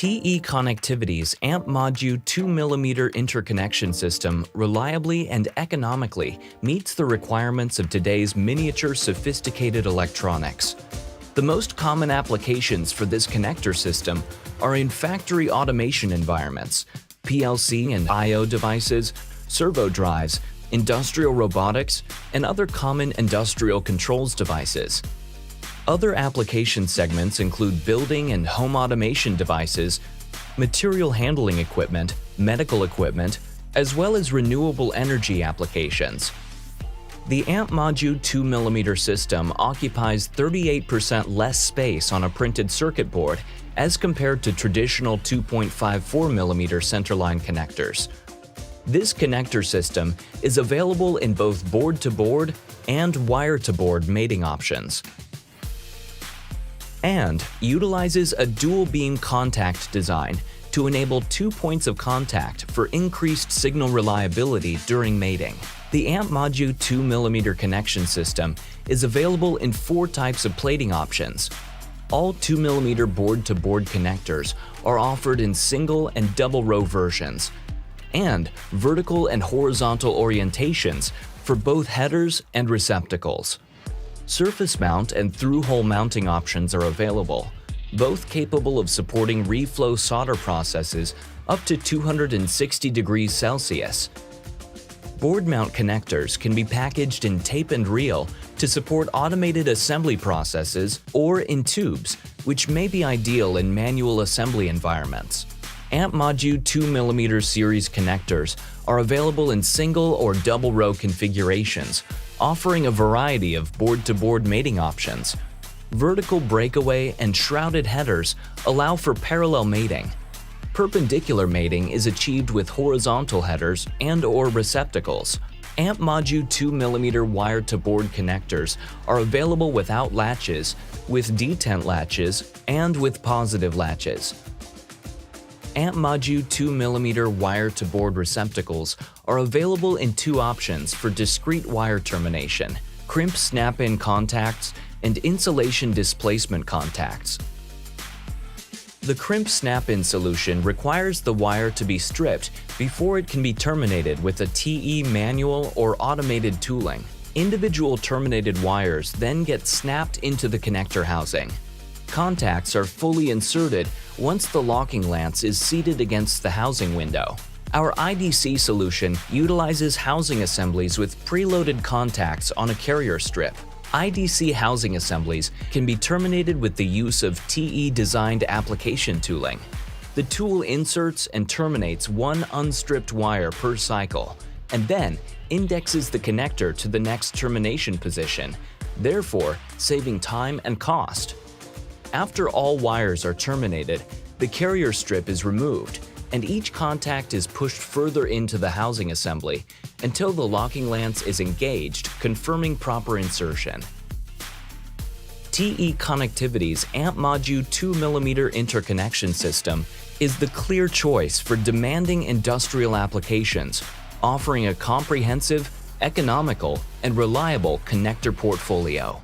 TE Connectivity's AMPMODU 2mm interconnection system reliably and economically meets the requirements of today's miniature sophisticated electronics. The most common applications for this connector system are in factory automation environments, PLC and I/O devices, servo drives, industrial robotics, and other common industrial controls devices. Other application segments include building and home automation devices, material handling equipment, medical equipment, as well as renewable energy applications. The AMPMODU 2mm system occupies 38% less space on a printed circuit board as compared to traditional 2.54mm centerline connectors. This connector system is available in both board-to-board and wire-to-board mating options, and utilizes a dual-beam contact design to enable 2 points of contact for increased signal reliability during mating. The AMPMODU 2mm connection system is available in 4 types of plating options. All 2mm board-to-board connectors are offered in single and double row versions, and vertical and horizontal orientations for both headers and receptacles. Surface mount and through-hole mounting options are available, both capable of supporting reflow solder processes up to 260 degrees Celsius. Board mount connectors can be packaged in tape and reel to support automated assembly processes or in tubes, which may be ideal in manual assembly environments. AMPMODU 2mm series connectors are available in single or double row configurations, offering a variety of board-to-board mating options. Vertical breakaway and shrouded headers allow for parallel mating. Perpendicular mating is achieved with horizontal headers and/or receptacles. AMPMODU 2mm wire-to-board connectors are available without latches, with detent latches, and with positive latches. AMPMODU 2mm wire-to-board receptacles are available in 2 options for discrete wire termination: crimp snap-in contacts and insulation displacement contacts. The crimp snap-in solution requires the wire to be stripped before it can be terminated with a TE manual or automated tooling. Individual terminated wires then get snapped into the connector housing. Contacts are fully inserted once the locking lance is seated against the housing window. Our IDC solution utilizes housing assemblies with preloaded contacts on a carrier strip. IDC housing assemblies can be terminated with the use of TE-designed application tooling. The tool inserts and terminates 1 unstripped wire per cycle, and then indexes the connector to the next termination position, therefore saving time and cost. After all wires are terminated, the carrier strip is removed, and each contact is pushed further into the housing assembly until the locking lance is engaged, confirming proper insertion. TE Connectivity's AMPMODU 2mm interconnection system is the clear choice for demanding industrial applications, offering a comprehensive, economical, and reliable connector portfolio.